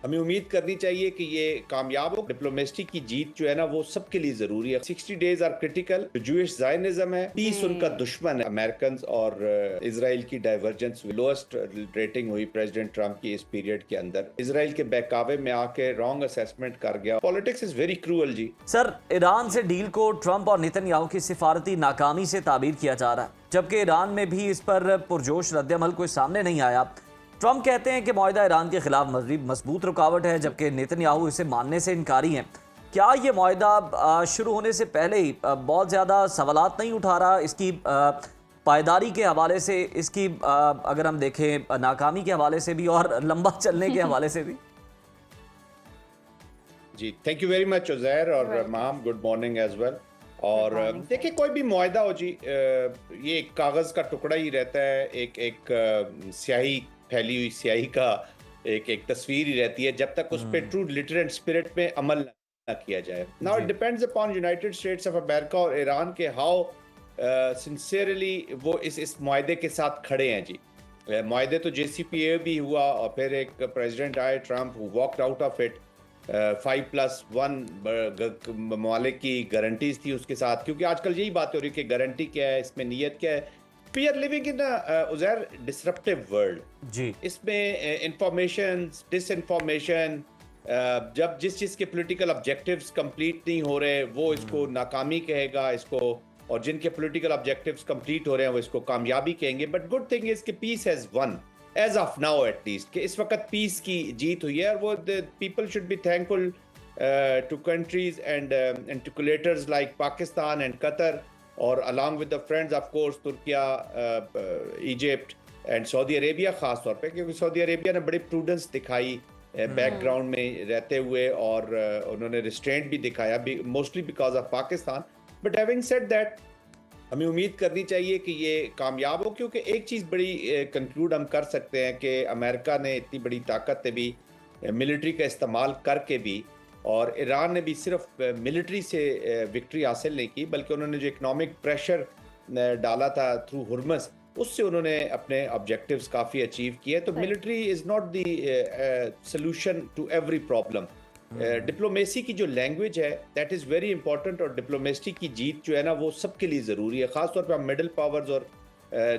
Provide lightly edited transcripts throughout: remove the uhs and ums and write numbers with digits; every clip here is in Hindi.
हमें उम्मीद करनी चाहिए कि ये कामयाब हो। डिप्लोमेसी की जीत जो है ना वो सबके लिए जरूरी है। 60 days are critical. Jewish Zionism है, पीस उनका जी। दुश्मन है। अमेरिकन और इसराइल की डाइवर्जेंस लोएस्ट रेटिंग हुई प्रेसिडेंट ट्रंप की इस पीरियड के अंदर। इसराइल के बहकावे में आके रॉन्ग असेसमेंट कर गया। पॉलिटिक्स इज वेरी क्रूअल जी। सर, ईरान से डील को ट्रंप और नेतन्याहू की सिफारती नाकामी से ताबीर किया जा रहा है, जबकि ईरान में भी इस पर पुरजोश रद्दमल कोई सामने नहीं आया। ट्रंप कहते हैं कि मुआहिदा ईरान के खिलाफ मजबूत रुकावट है, जबकि नेतन्याहू इसे मानने से इनकारी हैं। क्या ये मुआहिदा शुरू होने से पहले ही बहुत ज़्यादा सवालात नहीं उठा रहा? इसकी पायदारी के हवाले से, इसकी अगर हम देखें नाकामी के हवाले से भी और लंबा चलने के हवाले से भी। जी, thank you very much Uzair और ma'am, good morning as well. और देखिए, कोई भी मुआहिदा हो जी, ये एक कागज़ का टुकड़ा ही रहता है, एक स्याही, फैली हुई स्याही का एक तस्वीर ही रहती है, जब तक उस पर ट्रू लिटर एंड स्पिरिट में अमल ना किया जाए। Now it depends upon United states of America और ईरान के हाउ सिंसियरली वो इस मुआहिदे के साथ खड़े हैं जी। मुआहिदे तो JCPOA भी हुआ और फिर एक प्रेसिडेंट आए Trump, who walked out of it. 5+1 ममालिक की गारंटीज थी उसके साथ, क्योंकि आजकल यही बात हो रही है कि गारंटी क्या है, इसमें नीयत क्या है। We are living in Uzair disruptive world जी। इसमें इंफॉर्मेशन, डिसइंफॉर्मेशन, जब जिस चीज़ के पॉलिटिकल ऑब्जेक्टिव्स कंप्लीट नहीं हो रहे वो इसको नाकामी कहेगा इसको, और जिनके पॉलिटिकल ऑब्जेक्टिव्स कंप्लीट हो रहे हैं वो इसको कामयाबी कहेंगे। बट गुड थिंग इज कि peace has won as of now at least, कि इस वक्त पीस की जीत हुई है। और वो people should be thankful to countries and interlocutors like Pakistan and Qatar, और along with the friends of course Turkiye, Egypt and Saudi Arabia खास तौर पे, क्योंकि सऊदी अरेबिया ने बड़ी प्रूडेंस दिखाई बैकग्राउंड में रहते हुए, और उन्होंने रिस्ट्रेंट भी दिखाया, mostly because of Pakistan. But having said that, हमें उम्मीद करनी चाहिए कि ये कामयाब हो, क्योंकि एक चीज़ बड़ी कंक्लूड हम कर सकते हैं कि अमेरिका ने इतनी बड़ी ताकत से भी, मिलिट्री का इस्तेमाल करके भी, और ईरान ने भी सिर्फ मिलिट्री से विक्ट्री हासिल नहीं की, बल्कि उन्होंने जो इकोनॉमिक प्रेशर डाला था थ्रू हुर्मस, उससे उन्होंने अपने ऑब्जेक्टिव्स काफ़ी अचीव किए। तो military is not the solution to every problem. Diplomacy की जो लैंग्वेज है दैट इज़ वेरी इंपॉर्टेंट, और डिप्लोमेसी की जीत जो है ना वो सबके लिए ज़रूरी है। ख़ास तौर पे हम मिडिल पावर्स और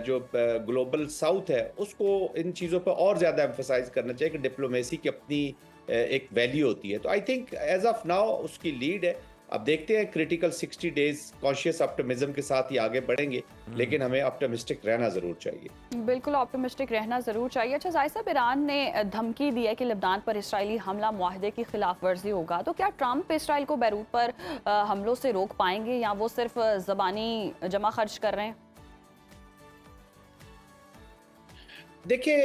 जो ग्लोबल साउथ है उसको इन चीज़ों पर और ज़्यादा एम्फसाइज करना चाहिए कि डिप्लोमेसी की अपनी एक वैल्यू होती है। तो I think as of now उसकी लीड है। अब देखते हैं, क्रिटिकल 60 डेज कॉन्शियस ऑप्टिमिज्म के साथ ही आगे बढ़ेंगे, लेकिन हमें ऑप्टिमिस्टिक रहना ज़रूर चाहिए। बिल्कुल ऑप्टिमिस्टिक रहना ज़रूर चाहिए। अच्छा जाहिद साहब, ईरान ने धमकी दी है कि लेबनान पर इसराइली हमला मुआहदे की खिलाफ वर्जी होगा, तो क्या ट्रंप इसराइल को बैरूत पर हमलों से रोक पाएंगे, या वो सिर्फ ज़बानी जमा खर्च कर रहे हैं? देखिए,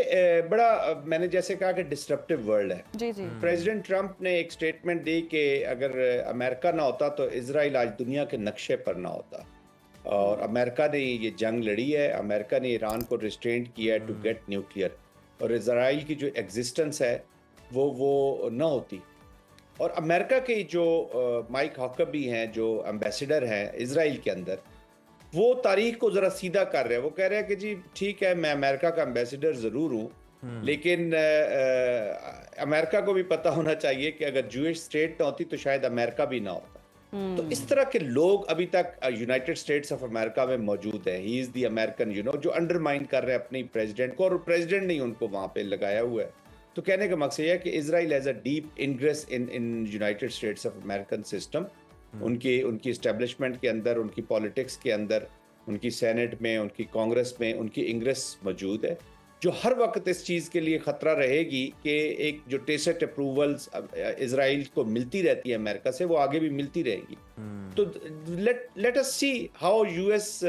बड़ा मैंने जैसे कहा कि डिस्ट्रप्टिव वर्ल्ड है। जी जी। प्रेसिडेंट ट्रंप ने एक स्टेटमेंट दी कि अगर अमेरिका ना होता तो इजराइल आज दुनिया के नक्शे पर ना होता, और अमेरिका ने ये जंग लड़ी है, अमेरिका ने ईरान को रिस्ट्रेंट किया है टू गेट न्यूक्लियर, और इजराइल की जो एग्जिस्टेंस है वो ना होती। और अमेरिका के जो माइक हॉकबी हैं, जो एम्बेसडर हैं इजराइल के अंदर, वो तारीख को जरा सीधा कर रहे हैं। वो कह रहे हैं कि जी ठीक है, मैं अमेरिका का एम्बेसडर जरूर हूँ, लेकिन अमेरिका को भी पता होना चाहिए कि अगर जूइश स्टेट ना होती तो शायद अमेरिका भी ना होता। तो इस तरह के लोग अभी तक यूनाइटेड स्टेट्स ऑफ अमेरिका में मौजूद है। ही इज द अमेरिकन, जो अंडरमाइन कर रहे हैं अपनी प्रेसिडेंट को, और प्रेसिडेंट ने उनको वहां पे लगाया हुआ है। तो कहने का मकसद यह है कि Israel has a deep ingress in United states of American system. उनकी इस्टेब्लिशमेंट के अंदर, उनकी पॉलिटिक्स के अंदर, उनकी सेनेट में, उनकी कांग्रेस में उनकी इंग्रेस मौजूद है, जो हर वक्त इस चीज़ के लिए ख़तरा रहेगी कि एक जो टेसिट अप्रूवल्स इजराइल को मिलती रहती है अमेरिका से, वो आगे भी मिलती रहेगी। तो let us see how US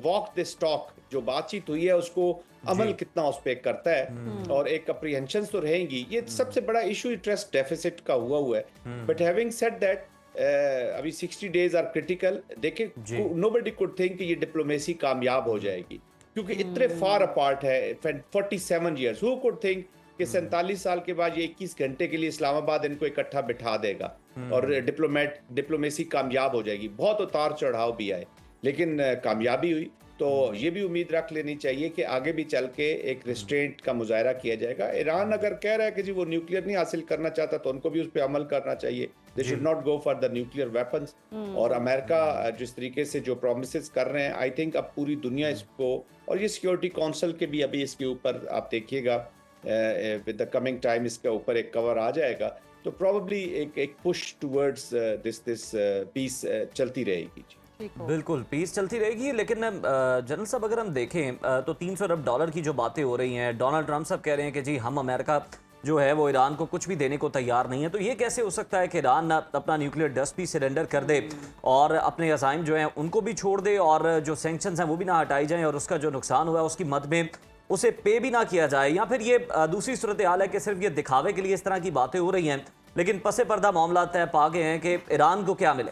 walk this talk. जो बातचीत हुई है उसको अमल कितना उस पर करता है, और एक अप्रीहेंशन तो रहेंगी। ये सबसे बड़ा इशू ट्रस्ट डेफिसिट का हुआ है। बट हैविंग सेड दैट, अभी 60 डेज आर क्रिटिकल। देखिए, नोबडी कुड थिंक कि ये डिप्लोमेसी कामयाब हो जाएगी, क्योंकि इतने फार अपार्ट है। 47 ईयर्स, हु कुड थिंक कि 47 साल के बाद ये 21 घंटे के लिए इस्लामाबाद इनको इकट्ठा बिठा देगा और डिप्लोमेसी कामयाब हो जाएगी। बहुत उतार चढ़ाव भी आए, लेकिन कामयाबी हुई। तो ये भी उम्मीद रख लेनी चाहिए कि आगे भी चल के एक रिस्ट्रेंट का मुजाहरा किया जाएगा। ईरान अगर कह रहा है कि जी वो न्यूक्लियर नहीं हासिल करना चाहता तो उनको भी उस पर अमल करना चाहिए। They should not go for the nuclear weapons. और अमेरिका जिस तरीके से जो प्रोमिसेस कर रहे हैं, आई थिंक अब पूरी दुनिया इसको, और ये सिक्योरिटी काउंसिल के भी अभी इसके ऊपर आप देखिएगा विद द कमिंग टाइम इसके ऊपर एक कवर आ जाएगा, तो प्रोबेबली एक पुश टुवर्ड्स दिस पीस चलती रहेगी जी। बिल्कुल पीस चलती रहेगी। लेकिन जनरल साहब अगर हम देखें तो 300 अरब डॉलर की जो बातें हो रही हैं, डोनाल्ड ट्रंप साहब कह रहे हैं कि जी हम अमेरिका जो है वो ईरान को कुछ भी देने को तैयार नहीं है, तो ये कैसे हो सकता है कि ईरान अपना न्यूक्लियर डस्ट भी सरेंडर कर दे और अपने अज़ाइम जो हैं उनको भी छोड़ दे और जो सैंक्शंस हैं वो भी ना हटाई जाएं और उसका जो नुकसान हुआ है उसकी मद में उसे पे भी ना किया जाए? या फिर ये दूसरी सूरत हाल है कि सिर्फ ये दिखावे के लिए इस तरह की बातें हो रही हैं, लेकिन पसे पर्दा मामला तय पा गए हैं कि ईरान को क्या मिले?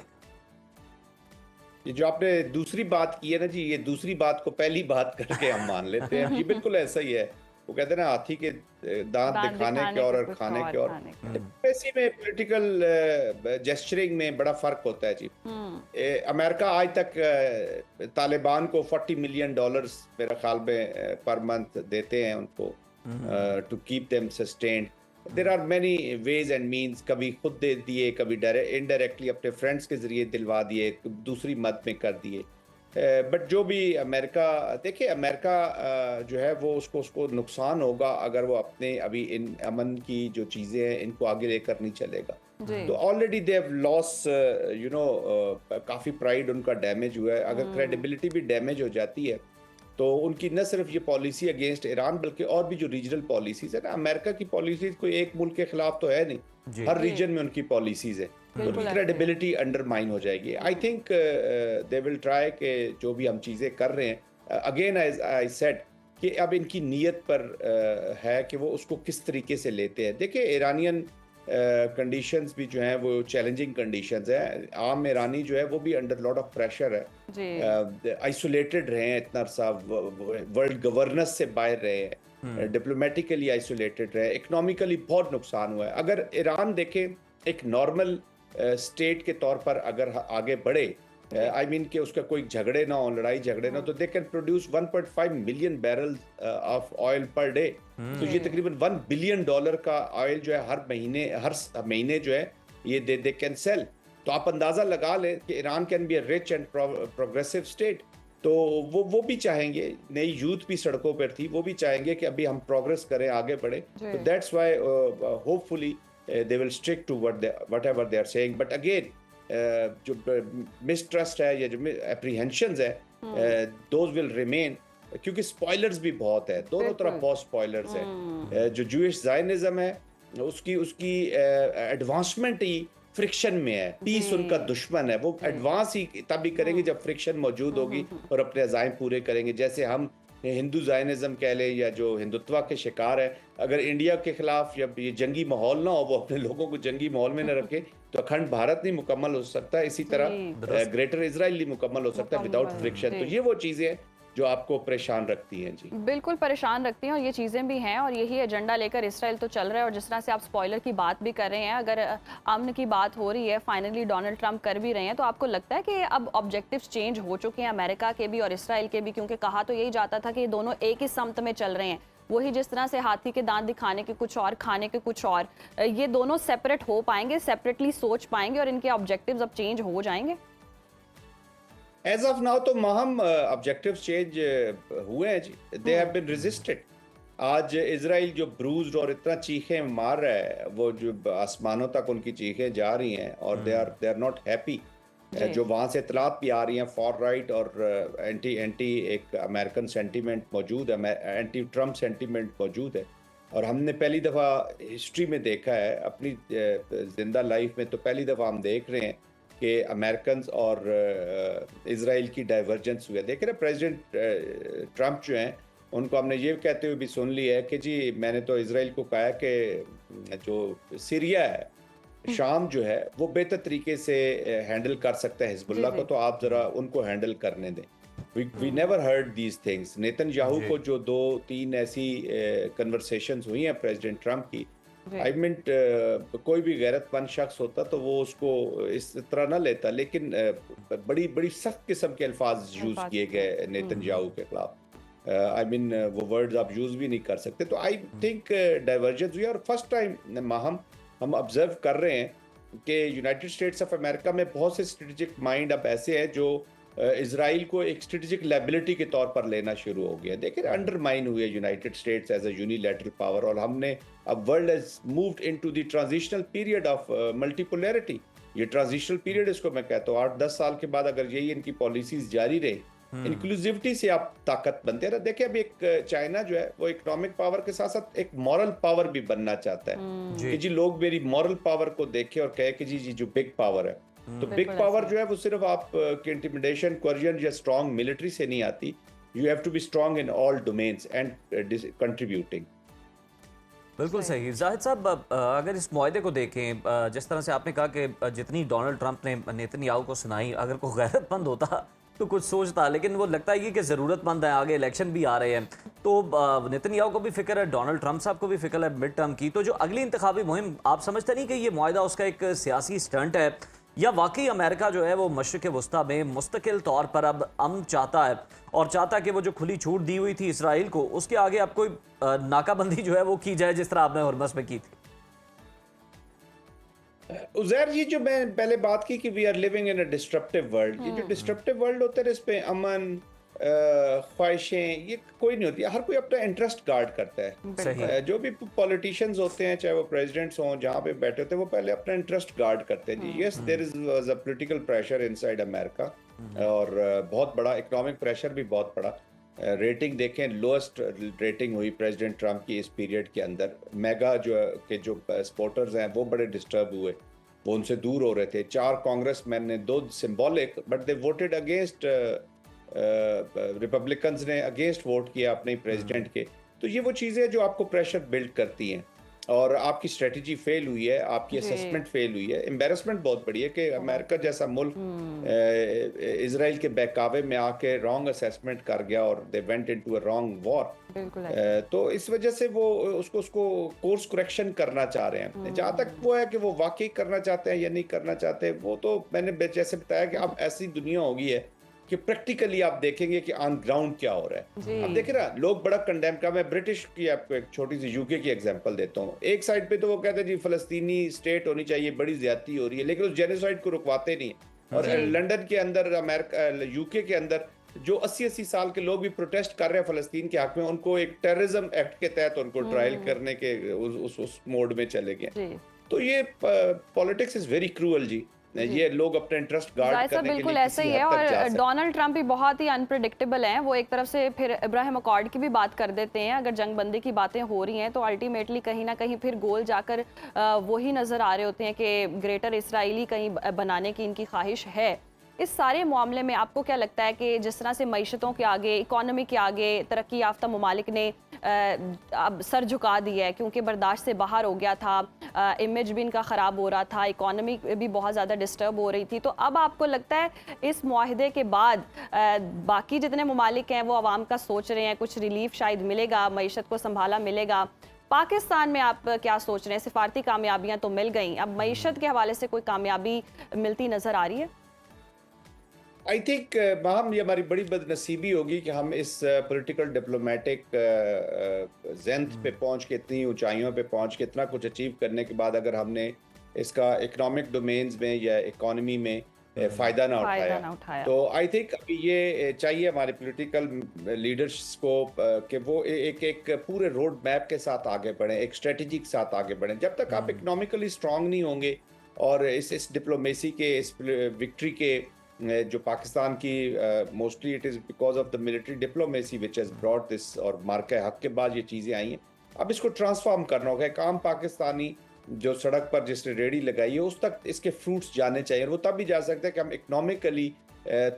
ये जो आपने दूसरी बात की है ना जी, ये दूसरी बात को पहली बात करके हम मान लेते हैं जी। बिल्कुल ऐसा ही है। वो कहते हैं ना, हाथी के दांत दिखाने के और खाने के और। ऐसी में पॉलिटिकल जेस्चरिंग में बड़ा फर्क होता है जी। अमेरिका आज तक तालिबान को $40 मिलियन मेरे ख्याल में पर मंथ देते हैं उनको, to keep them sustained. There are many ways and means, कभी खुद दे दिए, कभी इनडायरेक्टली अपने फ्रेंड्स के जरिए दिलवा दिए, दूसरी मद में कर दिए। बट जो भी अमेरिका, देखिए अमेरिका जो है वो उसको नुकसान होगा अगर वो अपने अभी इन अमन की जो चीज़ें हैं इनको आगे लेकर नहीं चलेगा। तो already they have loss, you know, काफ़ी प्राइड उनका डैमेज हुआ है। अगर क्रेडिबिलिटी भी डैमेज हो जाती है तो उनकी न सिर्फ ये पॉलिसी अगेंस्ट ईरान बल्कि और भी जो रीजनल पॉलिसीज है ना, अमेरिका की पॉलिसीज कोई एक मुल्क के खिलाफ तो है नहीं, हर रीजन में उनकी पॉलिसीज है, तो उनकी क्रेडिबिलिटी अंडरमाइन हो जाएगी। I think they will try कि जो भी हम चीज़ें कर रहे हैं, अगेन आई सेड कि अब इनकी नीयत पर है कि वो उसको किस तरीके से लेते हैं। देखिए ईरानियन कंडीशंस भी जो हैं वो चैलेंजिंग कंडीशंस हैं। आम ईरानी जो है वो भी अंडर लॉट ऑफ प्रेशर है, आइसोलेटेड रहे हैं इतना अरसा, वर्ल्ड गवर्नेंस से बाहर रहे हैं, डिप्लोमेटिकली आइसोलेटेड रहे, इकोनॉमिकली बहुत नुकसान हुआ है। अगर ईरान देखें एक नॉर्मल स्टेट के तौर पर अगर आगे बढ़े, आई मीन कि उसका कोई झगड़े ना हो, लड़ाई झगड़े ना हो, तो they can produce 1.5 million barrel of oil per day. तो ये तकरीबन $1 बिलियन का ऑयल जो है हर महीने जो है ये दे कैन सेल। तो आप अंदाजा लगा लें कि Iran can be a rich and progressive state. तो वो भी चाहेंगे, नई यूथ भी सड़कों पर थी, वो भी चाहेंगे कि अभी हम प्रोग्रेस करें, आगे बढ़े। तो that's why hopefully they will stick to whatever they are saying. But again जो मिसट्रस्ट है या जो एप्रीहेंशंस है, दोज विल रिमेन, क्योंकि स्पॉयलर्स भी बहुत है, दोनों तरफ बहुत स्पॉयलर्स है। जो जूइश ज़ायनिज़्म है उसकी एडवांसमेंट ही फ्रिक्शन में है। पीस उनका दुश्मन है, वो एडवांस ही तभी करेंगे जब फ्रिक्शन मौजूद होगी और अपने अज़ाइम पूरे करेंगे। जैसे हम हिंदू ज़ायनिज़्म कह लें या जो हिंदुत्व के शिकार है, अगर इंडिया के खिलाफ जब ये जंगी माहौल ना हो, वो अपने लोगों को जंगी माहौल में न रखे, तो अखंड भारत नहीं मुकम्मल हो सकता। इसी तरह ग्रेटर इजराइल नहीं मुकम्मल हो सकता विदाउट फ्रिक्शन। तो ये वो चीज़ें हैं जो आपको परेशान रखती हैं जी। बिल्कुल परेशान रखती हैं और ये चीज़ें भी हैं और यही एजेंडा लेकर इसराइल तो चल रहा है। और जिस तरह से आप स्पॉइलर की बात भी कर रहे हैं, अगर अमन की बात हो रही है, फाइनली डोनाल्ड ट्रंप कर भी रहे हैं, तो आपको लगता है कि अब ऑब्जेक्टिव्स चेंज हो चुके हैं अमेरिका के भी और इसराइल के भी? क्योंकि कहा तो यही जाता था कि ये दोनों एक ही समत में चल रहे हैं, वही जिस तरह से हाथी के दांत दिखाने के कुछ और, खाने के कुछ और, ये दोनों सेपरेट हो पाएंगे, सेपरेटली सोच पाएंगे और इनके ऑब्जेक्टिव्स अब चेंज हो जाएंगे? एज ऑफ नाउ तो महम ऑब्जेक्टिव चेंज हुए हैं जी, दे हैव बीन रेजिस्टेड। आज इजराइल जो ब्रूज्ड और इतना चीखें मार रहा है, वो जो आसमानों तक उनकी चीखें जा रही हैं और दे आर नॉट हैप्पी। जो वहाँ से इतलात भी आ रही हैं, फॉर राइट और एंटी एक अमेरिकन सेंटीमेंट मौजूद है, एंटी ट्रम्प सेंटीमेंट मौजूद है। और हमने पहली दफ़ा हिस्ट्री में देखा है, अपनी जिंदा लाइफ में तो पहली दफ़ा हम देख रहे हैं कि अमेरिकन और इजराइल की डाइवर्जेंस हुई है। देख रहे हैं प्रेसिडेंट ट्रंप जो हैं, उनको हमने ये कहते हुए भी सुन लिया है कि जी मैंने तो इजराइल को कहा कि जो सीरिया है, शाम जो है वो बेहतर तरीके से हैंडल कर सकता है हिजबुल्लाह को, तो आप ज़रा उनको हैंडल करने दें। We never heard these things. Netanyahu को जो 2-3 ऐसी कन्वर्सेशंस हुई हैं प्रेसिडेंट ट्रंप की, जी। आई मीन कोई भी गैरतमंद शख्स होता तो वो उसको इस तरह ना लेता, लेकिन बड़ी बड़ी सख्त किस्म के अल्फाज यूज अल्फाज किए थे। गए नेतन्याहू के खिलाफ। आई मीन वो वर्ड्स आप यूज भी नहीं कर सकते। तो आई थिंक डाइवर्जेंस हुई है, और फर्स्ट टाइम हम ऑब्जर्व कर रहे हैं कि यूनाइटेड स्टेट्स ऑफ अमेरिका में बहुत से स्ट्रेटेजिक माइंड अब ऐसे हैं जो इसराइल को एक स्ट्रेटेजिक लायबिलिटी के तौर पर लेना शुरू हो गया। देखिए अंडरमाइन हुई है United States as a unilateral power, और हमने अब world has moved into the transitional period of multipolarity. ये ट्रांजिशनल पीरियड इसको मैं कहता हूँ। 8-10 साल के बाद अगर यही इनकी पॉलिसीज जारी रहे, इंक्लूसिविटी से आप ताकत बनते हैं ना। देखिए अब एक चाइना जो है वो इकोनॉमिक पावर के साथ साथ एक मॉरल पावर भी बनना चाहता है जी। कि जी लोग मेरी मॉरल पावर को देखें और कहे कि जी जो बिग पावर है। तो बिग बिल्कुल पावर ऐसा जो है वो सिर्फ आप के इंटिमिडेशन, कोर्जन या स्ट्रांग मिलिट्री से नहीं आती। You have to be strong in all domains and contributing. बिल्कुल सही। जाहिद साहब, अगर इस मुआहदे को देखें, जिस तरह से आपने कहा कि जितनी डोनाल्ड ट्रंप ने नेतन्याहू को सुनाई, अगर कोई गैरतमंद होता तो कुछ सोचता, लेकिन वो लगता है कि ज़रूरतमंद है, आगे इलेक्शन भी आ रहे हैं, तो नेतन्याहू को भी फिक्र है, डोनाल्ड ट्रंप साहब को भी फिक्र है मिड टर्म की। तो जो अगली इंतखाबी मुहिम, आप समझते नहीं कि ये मुआहदा उसका एक सियासी स्टंट है, या वाकई अमेरिका जो है वो मशरिक़ वस्ता में मुस्तकिल तौर पर अब अमन चाहता है और चाहता है कि वो जो खुली छूट दी हुई थी इसराइल को, उसके आगे अब कोई नाकाबंदी जो है वो की जाए, जिस तरह आपने हुर्मस में की थी? उज़ैर, ये जो मैं पहले बात की कि we are living in a disruptive world, ये जो डिस्ट्रप्टिव वर्ल्ड होता है इस पे अमन, ख्वाहिशें, ये कोई नहीं होती। हर कोई अपना इंटरेस्ट गार्ड करता है। सही। जो भी पॉलिटिशियंस होते हैं, चाहे वो प्रेसिडेंट्स हों, जहाँ पे बैठे होते हैं, वो पहले अपना इंटरेस्ट गार्ड करते हैं जी। Yes, there is a political pressure inside America, और बहुत बड़ा इकोनॉमिक प्रेशर भी बहुत बड़ा। रेटिंग देखें, लोएस्ट रेटिंग हुई प्रेसिडेंट ट्रंप की इस पीरियड के अंदर। मेगा जो सपोर्टर्स हैं वो बड़े डिस्टर्ब हुए, वो उनसे दूर हो रहे थे। 4 कांग्रेसमैन ने, 2 symbolic, but they voted against, Republicans ने अगेंस्ट वोट किया अपने प्रेसिडेंट के। तो ये वो चीज़ें जो आपको प्रेशर बिल्ड करती हैं, और आपकी स्ट्रेटजी फेल हुई है, आपकी असेसमेंट फेल हुई है। एम्बेरसमेंट बहुत बड़ी है कि अमेरिका जैसा मुल्क इजराइल के बहकावे में आके रॉन्ग असेसमेंट कर गया, और they went into a wrong war. बिल्कुल तो इस वजह से वो उसको कोर्स करेक्शन करना चाह रहे हैं। जहाँ तक वो है कि वो वाकई करना चाहते हैं या नहीं करना चाहते, वो तो मैंने जैसे बताया कि अब ऐसी दुनिया हो गई है कि प्रैक्टिकली आप देखेंगे कि ऑन ग्राउंड क्या हो रहा है। अब देखिए ना, लोग बड़ा कंडेम कर। मैं ब्रिटिश की आपको एक छोटी सी यूके की एग्जांपल देता हूँ। एक साइड पे तो वो कहते हैं जी फलस्तीनी स्टेट होनी चाहिए, बड़ी ज्यादती हो रही है, लेकिन उस जेनोसाइड को रुकवाते नहीं। और लंदन के अंदर, अमेरिका, यूके के अंदर जो 80-80 साल के लोग भी प्रोटेस्ट कर रहे हैं फलस्तीन के हक में, उनको एक टेररिज्म एक्ट के तहत उनको ट्रायल करने के उस मोड में चले गए। तो ये पॉलिटिक्स इज वेरी क्रूअल जी। ये लोग अपने इंटरेस्ट गार्ड करने के बिल्कुल लिए ऐसा ही है। और डोनाल्ड ट्रंप भी बहुत ही अनप्रेडिक्टेबल हैं। वो एक तरफ से फिर इब्राहिम अकॉर्ड की भी बात कर देते हैं। अगर जंग बंदी की बातें हो रही हैं तो अल्टीमेटली कहीं ना कहीं फिर गोल जाकर वही नजर आ रहे होते हैं कि ग्रेटर इसराइली कहीं बनाने की इनकी ख्वाहिश है। इस सारे मामले में आपको क्या लगता है कि जिस तरह से मईशतों के आगे, इकोनॉमी के आगे तरक्की याफ्ता ममालिक ने अब सर झुका दिया है, क्योंकि बर्दाश्त से बाहर हो गया था, इमेज भी इनका ख़राब हो रहा था, इकोनॉमी भी बहुत ज़्यादा डिस्टर्ब हो रही थी, तो अब आपको लगता है इस मुआहदे के बाद बाकी जितने ममालिक हैं वो आवाम का सोच रहे हैं, कुछ रिलीफ शायद मिलेगा, मईशत को संभाला मिलेगा? पाकिस्तान में आप क्या सोच रहे हैं? सिफारती कामयाबियाँ तो मिल गई, अब मईशत के हवाले से कोई कामयाबी मिलती नज़र आ रही है? आई थिंक ये हमारी बड़ी बदनसीबी होगी कि हम इस पॉलिटिकल डिप्लोमेटिक जेंथ पे पहुंच के, इतनी ऊंचाइयों पे पहुंच के, इतना कुछ अचीव करने के बाद अगर हमने इसका इकोनॉमिक डोमेन्स में या इकोनॉमी में फ़ायदा ना उठाया। तो आई थिंक अभी ये चाहिए हमारे पॉलिटिकल लीडर्स को कि वो एक पूरे रोड मैप के साथ आगे बढ़ें, एक स्ट्रेटजी के साथ आगे बढ़ें। जब तक आप इकोनॉमिकली स्ट्रांग नहीं होंगे और इस डिप्लोमेसी के, इस विक्ट्री के, जो पाकिस्तान की mostly it is because of the military diplomacy which has brought this, और मार्का हक के बाद ये चीज़ें आई हैं। अब इसको ट्रांसफॉर्म करना होगा। एक आम पाकिस्तानी जो सड़क पर जिसने रेडी लगाई है उस तक इसके फ्रूट्स जाने चाहिए, और वो तब भी जा सकते हैं कि हम इकोनॉमिकली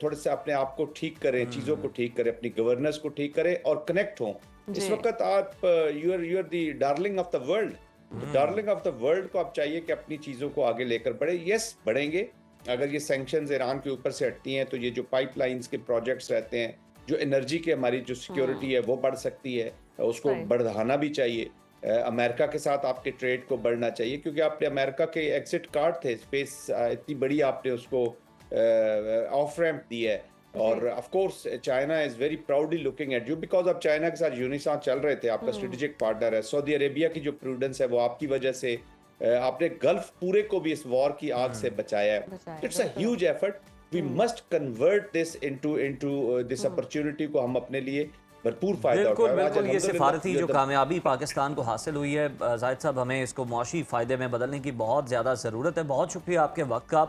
थोड़े से अपने आप को ठीक करें, चीज़ों को ठीक करें, अपनी गवर्नेंस को ठीक करें और कनेक्ट हों। इस वक्त आप you are the darling of the world. तो डार्लिंग ऑफ द वर्ल्ड को आप चाहिए कि अपनी चीज़ों को आगे लेकर बढ़े। यस, बढ़ेंगे अगर ये सैंक्शंस ईरान के ऊपर से हटती हैं, तो ये जो पाइपलाइंस के प्रोजेक्ट्स रहते हैं, जो एनर्जी की हमारी जो सिक्योरिटी है वो बढ़ सकती है, उसको बढ़ाना भी चाहिए। अमेरिका के साथ आपके ट्रेड को बढ़ना चाहिए, क्योंकि आपने अमेरिका के एग्जिट कार्ड थे, स्पेस इतनी बड़ी आपने उसको ऑफ रैंप दी है। और of course China is very proudly looking at you, because आप चाइना के साथ यूनिसाथ चल रहे थे, आपका स्ट्रेटेजिक पार्टनर है। सऊदी अरेबिया की जो प्रूडेंस है वो आपकी वजह से आपने गल्फ पूरे को भी इस वॉर की आग से बचाया है। It's a huge effort, we must convert this into this opportunity को हम अपने लिए भरपूर फायदा बिल्कुल उठाएं। आज बिल्कुल, ये अल्हम्दुलिल्लाह सिफारती जो युद्ध- कामयाबी पाकिस्तान को हासिल हुई है, जाहिद साहब, हमें इसको मुआशी फ़ायदे में बदलने की बहुत ज़्यादा ज़रूरत है। बहुत शुक्रिया आपके वक्त का।